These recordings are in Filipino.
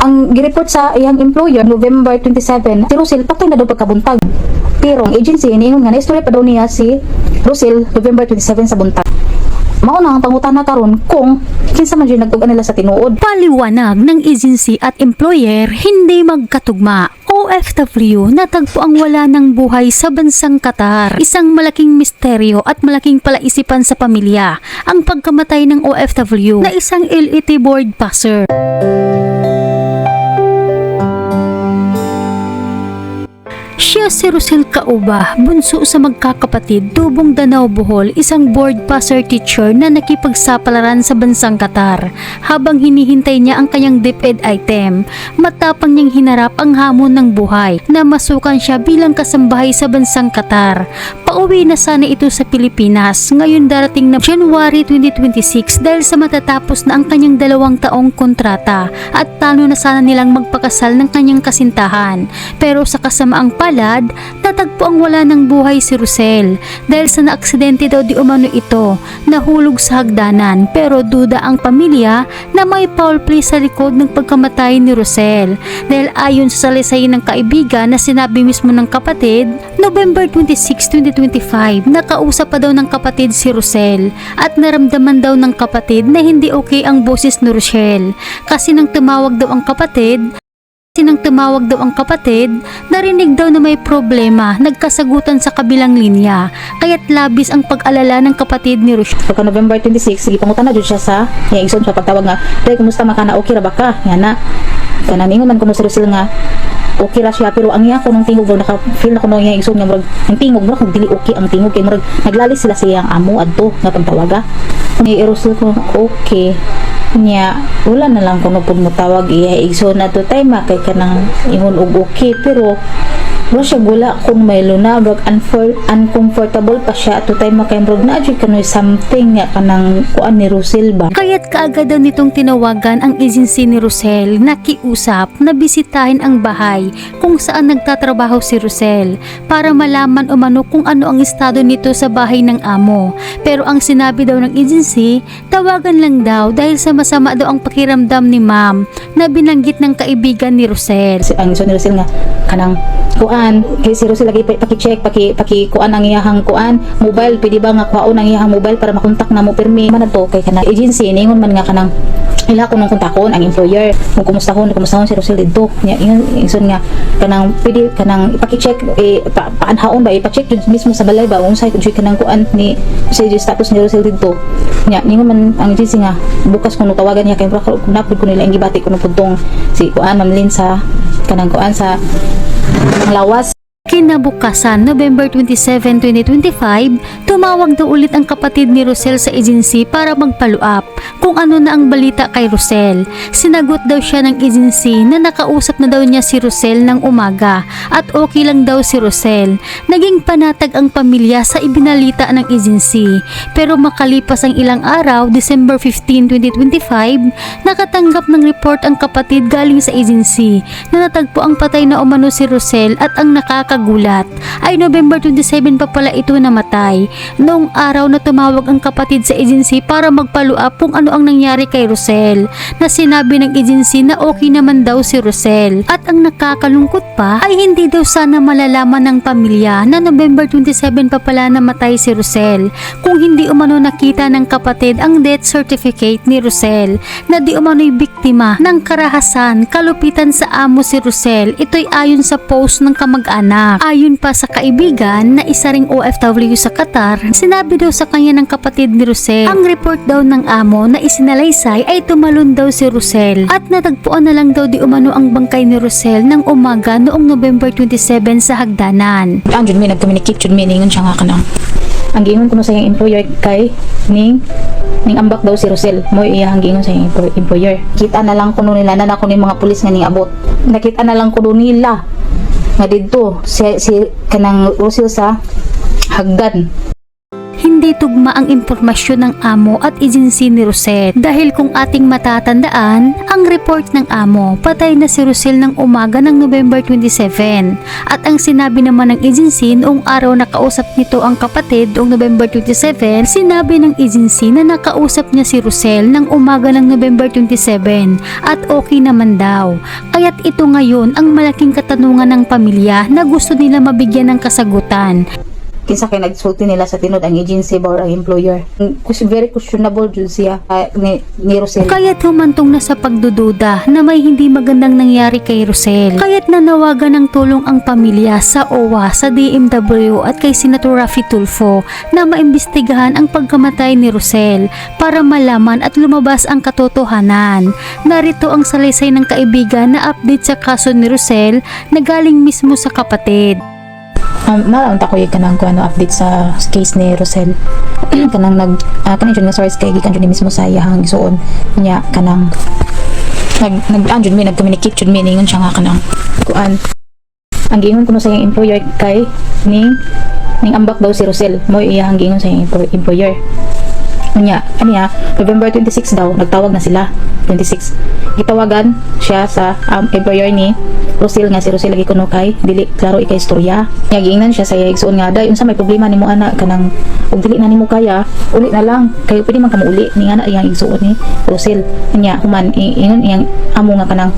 Ang gireport sa iyang employer November 27, si Rosel patay na daw pagkabuntag. Pero ang agency iniingon nga naistorya pa daw niya si Rosel November 27 sa buntag. Mao na ang pangutana karon kung kinsa man gyud nag-ug nila sa tinuod. Paliwanag ng agency at employer hindi magkatugma. OFW natagpo ang wala ng buhay sa bansang Qatar. Isang malaking misteryo at malaking palaisipan sa pamilya ang pagkamatay ng OFW na isang LET board passer. Siya si Rosel Cauba, bunso sa magkakapatid, Tubong Danau, Bohol, isang board passer teacher na nakipagsapalaran sa bansang Qatar. Habang hinihintay niya ang kanyang DepEd item, matapang niyang hinarap ang hamon ng buhay na masukan siya bilang kasambahay sa bansang Qatar. Pauwi na sana ito sa Pilipinas ngayon darating na January 2026 dahil sa matatapos na ang kanyang 2 taong kontrata at plano na sana nilang magpakasal ng kanyang kasintahan. Pero sa kasamaang palad, natagpo ang wala ng buhay si Rosel dahil sa naaksidente daw di umano ito, nahulog sa hagdanan. Pero duda ang pamilya na may foul play sa likod ng pagkamatay ni Rosel dahil ayon sa salaysay ng kaibigan na sinabi mismo ng kapatid, November 26, 2025, nakausap pa daw ng kapatid si Rosel at naramdaman daw ng kapatid na hindi okay ang boses ni Rosel kasi nang tumawag daw ang kapatid, narinig daw na may problema, nagkasagutan sa kabilang linya, kaya't labis ang pag-alala ng kapatid ni Rosel. Pagka November 26, sige pangutan na jud siya sa iya igsoon sa pagtawag nga, "Day, kumusta man kana? Okay ra ba ka?" Yan na. Kana ningon man kuno si Rosel nga okay ra siya, pero ang iya ko nung tingog naka-feel na kuno iya igsoon nga murag ang tingog murag kung dili okay ang tingog kay murag naglalis sila sa iyang amo adto nga pagtawaga. Ni Rosel ko okay niya wala na lang kuno pud mo tawag iya igsoon na to time kay kanang ingon og okay, pero wala siya gula kung may luna bag uncomfortable pa siya to time kay murag na jud kanoy something nga kanang kuan ni Rosel ba. Kaya't kaagad daw nitong tinawagan ang agency ni Rosel na kiusap na bisitahin ang bahay kung saan nagtatrabaho si Rosel para malaman umano kung ano ang estado nito sa bahay ng amo. Pero ang sinabi daw ng agency, tawagan lang daw dahil sa masama daw ang pakiramdam ni ma'am na binanggit ng kaibigan ni Rosel. Ang so ni Rosel nga kanang kuan kay si Rosel lagi paki-check kuan ang iyahang kuan mobile, pwede ba nga kuhaon ang iyahang mobile para makontak na mo pirmi man to kay kanang agency ningon man nga kanang ila ko nung kontakon ang employer kung kumustahon si Rosel dito nya ingon nga kanang pwede kanang ipaki-check paanhaon ba ipa-check jud mismo sa balay ba unsay kun kanang kuan ni sa status ni Rosel dito nya ningon man ang agency nga bukas kuno tawagan niya kay kung napud ko nila ang gibati kuno pudtong si kuan mamlin sa kanang kuan sa ang lawas. Kinabukasan, November 27, 2025, tumawag daw ulit ang kapatid ni Rosel sa agency para magpaluap kung ano na ang balita kay Rosel. Sinagot daw siya ng agency na nakausap na daw niya si Rosel ng umaga at okay lang daw si Rosel. Naging panatag ang pamilya sa ibinalita ng agency. Pero makalipas ang ilang araw, December 15, 2025, nakatanggap ng report ang kapatid galing sa agency na natagpo ang patay na umano si Rosel at ang nakakagulat ay November 27 pa pala ito namatay. Noong araw na tumawag ang kapatid sa agency para magpaluap kung ano ang nangyari kay Rosel, na sinabi ng agency na okay naman daw si Rosel. At ang nakakalungkot pa ay hindi daw sana malalaman ng pamilya na November 27 pa pala namatay si Rosel kung hindi umano nakita ng kapatid ang death certificate ni Rosel na di umano'y biktima ng karahasan, kalupitan sa amo si Rosel. Ito'y ayon sa post ng kamag-anak. Ayon pa sa kaibigan na isa ring OFW sa Qatar, sinabi daw sa kanya ng kapatid ni Rosel, ang report daw ng amo na isinalaysay ay tumalon daw si Rosel at natagpuan na lang daw di umano ang bangkay ni Rosel ng umaga noong November 27 sa hagdanan. Ang jud mi nag-communicate jud mi ningon siya nga kanang ang giingon kuno sa iyang employer kay ning ambak daw si Rosel mo iya ang giingon sa iyang employer. Kita na lang kuno nila na nako ni mga pulis nga ning abot. Nakita na lang kuno nila nga didto si kanang Rosel sa hagdan. Hindi hindi tugma ang impormasyon ng amo at agency ni Rosel. Dahil kung ating matatandaan, ang report ng amo, patay na si Rosel ng umaga ng November 27. At ang sinabi naman ng agency noong araw na kausap nito ang kapatid noong November 27, sinabi ng agency na nakausap niya si Rosel ng umaga ng November 27 at okay naman daw. Kaya't ito ngayon ang malaking katanungan ng pamilya na gusto nila mabigyan ng kasagutan. Kinsa kay nagsulti nila sa tinod ang agency ba or ang employer. Very questionable jud siya ni Rosel. Kaya't humantong na sa pagdududa na may hindi magandang nangyari kay Rosel. Kaya't nanawagan ng tulong ang pamilya sa OWA, sa DMW at kay Senator Raffy Tulfo na maimbestigahan ang pagkamatay ni Rosel para malaman at lumabas ang katotohanan. Narito ang salaysay ng kaibigan na update sa kaso ni Rosel na galing mismo sa kapatid. Naraunta ko yung kanang update sa case ni Rosel. Kanang kanang jud nga source kay gikan jud ni mismo sa iyang isuon nya kanang nag-anjud mi nag-communicate jud mi ningon siya nga kanang kuan ang giingon kuno sa iyang employer kay ning ambak daw si Rosel mo iyang giingon sa iyang employer nya kaniya November 26 daw nagtawag na sila 26 gitawagan siya sa employer ni Rosel nga si Rosel lagi kuno kay dili klaro ikay istorya nya giingnan siya sa iyang igsoon nga day unsa may problema nimo ana kanang ug dili na nimo kaya uli na lang kay pwede man kamo uli ni ana iyang igsoon ni Rosel nya human ingon iyang amo nga kanang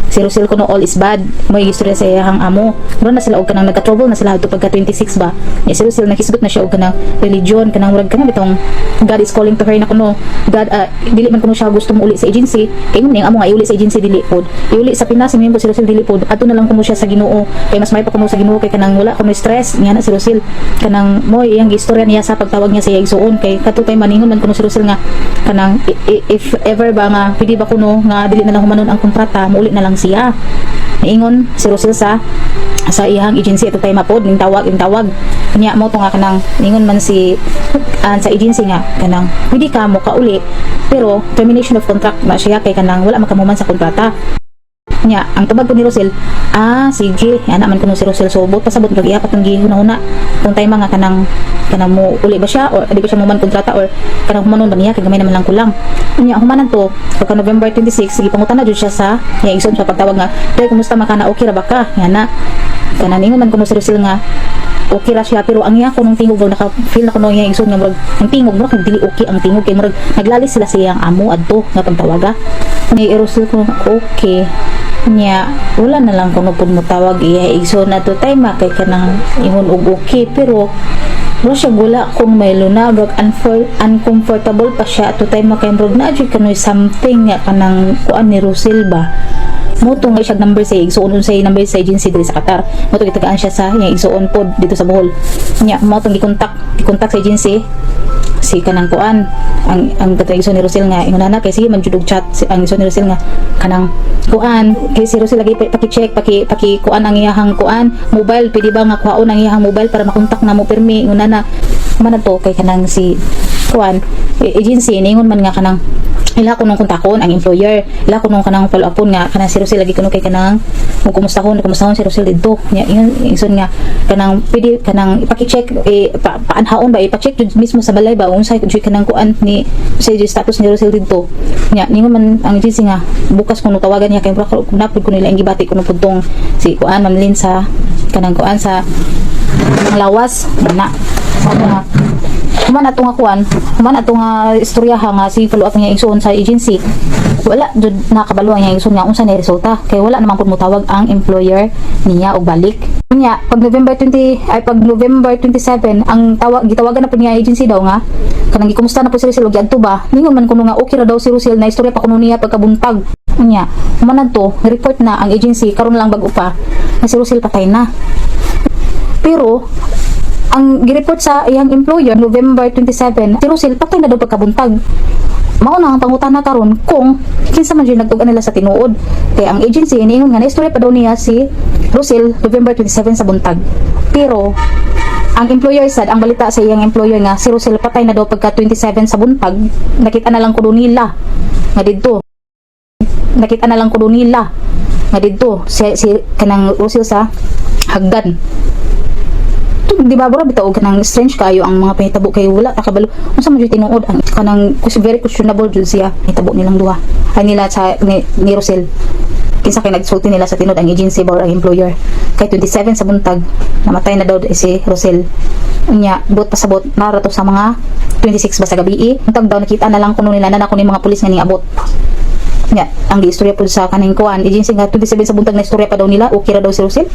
si Rosel kuno all is bad mo istorya sa iyang amo ron na sila og kanang nagka-trouble na sila adto pagka 26 ba nya si Rosel nakisgot na siya og kanang religion kanang murag kanang bitong God is calling to her na kuno God dili man kuno siya gusto mo uli sa agency kay ngun ning amo nga iuli sa agency dili pod iuli sa Pinas mo si Rosel dili pod adto na lang kuno siya sa Ginoo kay mas may pa kuno sa Ginoo kay kanang wala kuno stress nya na si Rosel kanang mo iyang istorya niya sa pagtawag niya sa iyang igsoon kay katutay maningon man kuno si Rosel nga kanang if ever ba nga pwede ba kuno nga dili na lang humanon ang kontrata muuli na lang siya niingon si Rosel sa iyang agency ito tayo mapod ning tawag nya mo to nga kanang ningon man si sa agency nga kanang hindi ka mo kauli pero termination of contract na siya kay kanang wala makamuman sa kontrata nya ang tubag ko ni Rosel sige ana man kuno si Rosel sobot pasabot pag iapat ng gihuna-una kung tayo mga kanang mo uli ba siya or di ba siya muman kontrata or kanang humanon ba niya kay gamay naman lang kulang nya humanan to pagka November 26 sige pangutan na jud siya sa igsoon sa pagtawag nga tay kumusta makana okay ra ba ka yana kanang ningon man kuno si Rosel nga okay ra siya pero ang iya ko nung tingog naka-feel na ko nung iya igsoon nga murag ang tingog mo kag dili okay ang tingog kay murag naglalis sila sa iyang amo adto nga pagtawaga ni Rosel ko okay nya wala na lang kuno pud mo tawag iya igsoon na to time kay kanang ingon og okay pero wala siya gula kung may luna murag uncomfortable pa siya to time kay murag na jud kanoy something nga kanang kuan ni Rosel ba mo tong siya number sa igsoon unsay number sa agency diri sa Qatar mo tong gitagaan siya sa iyang igsoon pod dito sa Bohol nya mo tong gikontak sa agency si kanang kuan ang katagison ni Rosel nga ingon kay sige man jud og chat ang igsoon ni Rosel nga kanang kuan kay si Rosel lagi paki-check paki kuan ang iyang kuan mobile pwede ba nga kuhaon ang iyang mobile para makontak na mo pirmi ingon na man to kay kanang si kuan agency ningon man nga kanang ila ko nung kontakon ang employer ila ko nung kanang follow upon nga kanang si Rosel lagi kuno kay kanang kumustahon si Rosel didto nya ingon nga kanang pwede kanang ipaki-check paanhaon ba ipa-check jud mismo sa balay ba unsay jud kanang kuan ni sa status ni Rosel didto nya ningon man ang agency nga bukas kuno tawagan niya kay napud ko nila ang gibati kuno pudtong si kuan mamlin sa kanang kuan sa lawas na sana human ato nga kuan human ato nga istorya nga si follow up niya igsoon sa agency wala jud nakabalo niya igsoon nga unsa na resulta kay wala naman pud mo tawag ang employer niya og balik nya pag November 27 ang gitawagan na pud niya agency daw nga kanang gikumusta na po si Rosel og adto ba ningon man kuno nga okay ra daw si Rosel na istorya pa kuno niya pagkabuntag nya human to report na ang agency karon lang bag-o pa na si Rosel patay na pero ang gireport sa iyang employer November 27 si Rosel patay na daw pagkabuntag mao na ang pangutana karon kung kinsa man jud nagtugan nila sa tinuod kay ang agency iniingon nga na istorya pa daw niya si Rosel November 27 sa buntag pero ang employer sad ang balita sa iyang employer nga si Rosel patay na daw pagka 27 sa buntag nakita na lang kuno nila nga didto si kanang Rosel sa hagdan di ba bro bitaw ka nang strange kayo ang mga pahitabo kay wala kakabalo unsa man jud tinuod ang kanang very questionable jud siya hitabo nilang duha ay nila sa ni Rosel kinsa kay nagsulti nila sa tinud ang agency ba ang employer kay 27 sa buntag namatay na daw si Rosel unya buot pasabot nara to sa mga 26 ba sa gabi untag daw nakita na lang kuno nila na kuno mga pulis nga ning abot nya ang giistorya pud sa kaning kuan agency nga 27 sa buntag na istorya pa daw nila okay ra daw si Rosel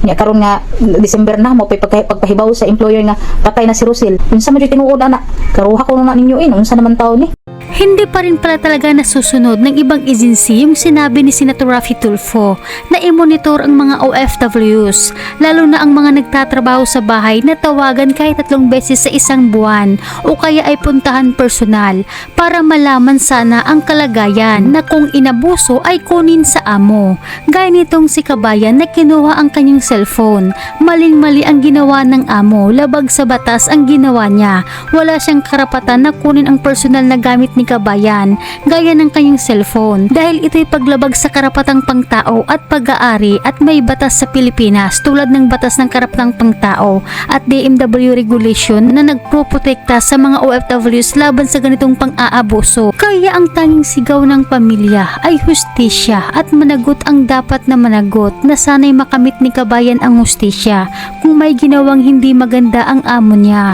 nya karon nga December na mo pagpahibaw sa employer nga patay na si Rosel unsa man jud tinuod ana karuha ko na ninyo unsa naman taon ni Hindi pa rin pala talaga nasusunod ng ibang agency yung sinabi ni Senator Raffy Tulfo na i-monitor ang mga OFWs, lalo na ang mga nagtatrabaho sa bahay na tawagan kahit 3 beses sa isang buwan o kaya ay puntahan personal para malaman sana ang kalagayan na kung inabuso ay kunin sa amo. Gaya nitong si Kabayan na kinuha ang kanyang cellphone. Maling-mali ang ginawa ng amo, labag sa batas ang ginawa niya. Wala siyang karapatan na kunin ang personal na gamit ni Kabayan gaya ng kanyang cellphone dahil ito'y paglabag sa karapatang pangtao at pag-aari at may batas sa Pilipinas tulad ng batas ng karapatang pangtao at DMW regulation na nagproprotekta sa mga OFWs laban sa ganitong pang-aabuso. Kaya ang tanging sigaw ng pamilya ay hustisya at managot ang dapat na managot na sana'y makamit ni Kabayan ang hustisya kung may ginawang hindi maganda ang amo niya.